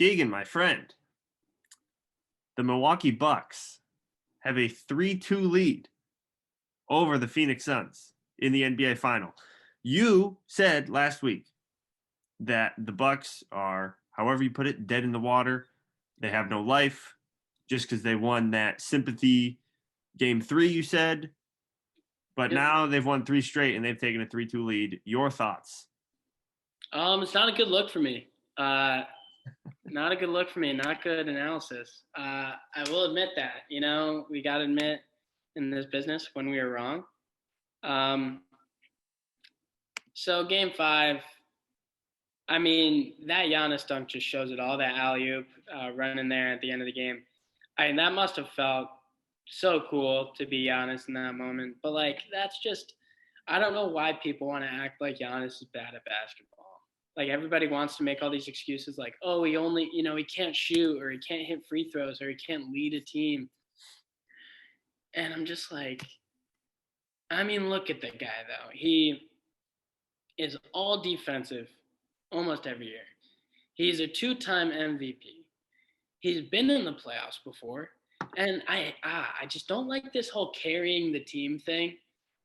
Keegan, my friend, the Milwaukee Bucks have a 3-2 lead over the Phoenix Suns in the NBA final. You said last week that the Bucks are, however you put it, dead in the water. They have no life just because they won that sympathy game 3, you said. But now they've won 3 straight and they've taken a 3-2 lead. Your thoughts? It's not a good look for me. Not a good look for me. Not good analysis. I will admit that. We got to admit in this business when we are wrong. So game 5, I mean, that Giannis dunk just shows it all. That alley-oop running there at the end of the game. That must have felt so cool to be Giannis in that moment. But, that's just – I don't know why people want to act like Giannis is bad at basketball. Everybody wants to make all these excuses like, oh, he can't shoot or he can't hit free throws or he can't lead a team. And I'm just like, look at the guy, though. He is all defensive almost every year. He's a 2-time MVP. He's been in the playoffs before. And I just don't like this whole carrying the team thing,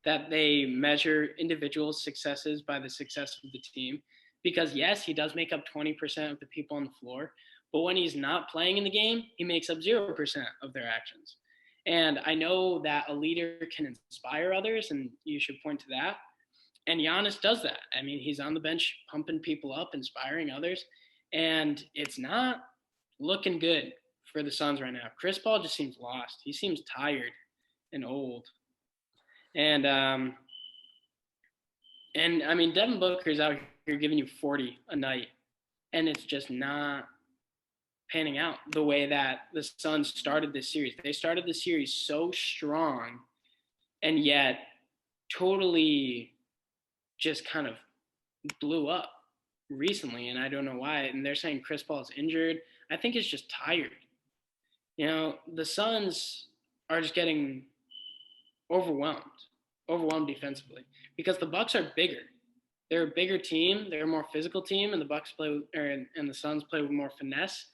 that they measure individual successes by the success of the team. Because, yes, he does make up 20% of the people on the floor. But when he's not playing in the game, he makes up 0% of their actions. And I know that a leader can inspire others, and you should point to that. And Giannis does that. He's on the bench pumping people up, inspiring others. And it's not looking good for the Suns right now. Chris Paul just seems lost. He seems tired and old. And Devin Booker's out here giving you 40 a night, and it's just not panning out the way that the Suns started this series. They started the series so strong, and yet totally just kind of blew up recently, and I don't know why. And they're saying Chris Paul is injured. I think he's just tired. The Suns are just getting overwhelmed defensively because the Bucks are bigger. They're a bigger team. They're a more physical team, and the Suns play with more finesse.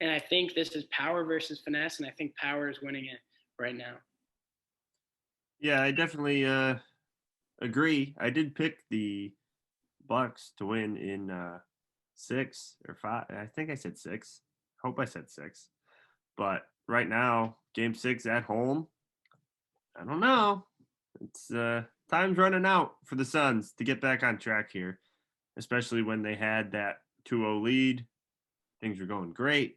And I think this is power versus finesse, and I think power is winning it right now. Yeah, I definitely agree. I did pick the Bucks to win in 6 or 5. I think I said 6. Hope I said 6. But right now, game 6 at home, I don't know. It's time's running out for the Suns to get back on track here, especially when they had that 2-0 lead. Things were going great.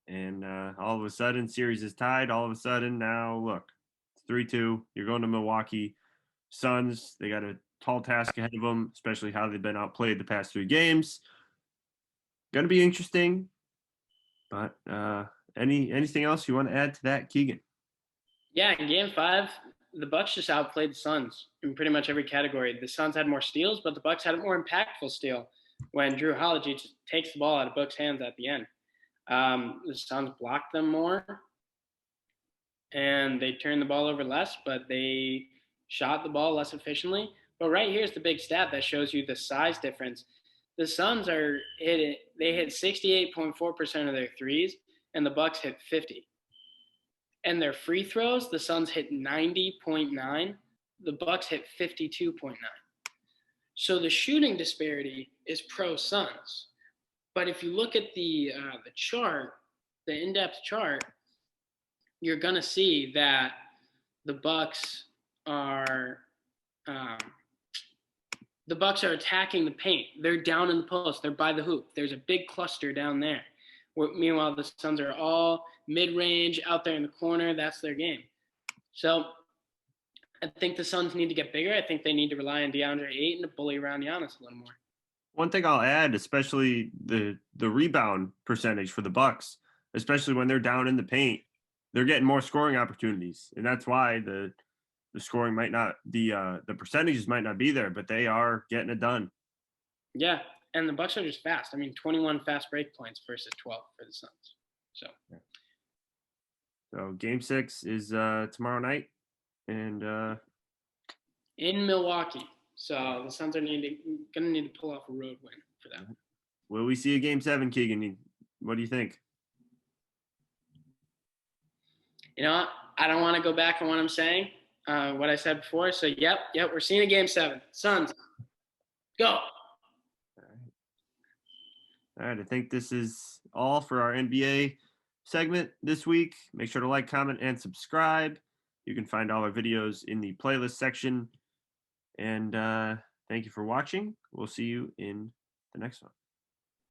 And all of a sudden, series is tied. All of a sudden, now, look, it's 3-2. You're going to Milwaukee. Suns, they got a tall task ahead of them, especially how they've been outplayed the past 3 games. Going to be interesting. But anything else you want to add to that, Keegan? Yeah, in game 5, the Bucks just outplayed the Suns in pretty much every category. The Suns had more steals, but the Bucks had a more impactful steal when Drew Holiday just takes the ball out of Book's hands at the end. The Suns blocked them more, and they turned the ball over less, but they shot the ball less efficiently. But right here's the big stat that shows you the size difference. The Suns they hit 68.4% of their threes, and the Bucks hit 50. And their free throws, the Suns hit 90.9, the Bucks hit 52.9. So the shooting disparity is pro Suns. But if you look at the chart, the in-depth chart, you're gonna see that the Bucks are attacking the paint. They're down in the post. They're by the hoop. There's a big cluster down there. Meanwhile, the Suns are all mid-range, out there in the corner. That's their game. So I think the Suns need to get bigger. I think they need to rely on DeAndre Ayton to bully around Giannis a little more. One thing I'll add, especially the rebound percentage for the Bucks, especially when they're down in the paint, they're getting more scoring opportunities, and that's why the scoring might not the percentages might not be there, but they are getting it done. Yeah, and the Bucks are just fast. 21 fast break points versus 12 for the Suns. So game 6 is tomorrow night, and in Milwaukee. So the Suns are gonna need to pull off a road win for that. Will we see a game 7, Keegan? What do you think? You know, I don't want to go back on what I'm saying, what I said before. So, yep, we're seeing a game 7. Suns, go. All right, I think this is all for our NBA segment this week. Make sure to like, comment, and subscribe. You can find all our videos in the playlist section. And thank you for watching. We'll see you in the next one.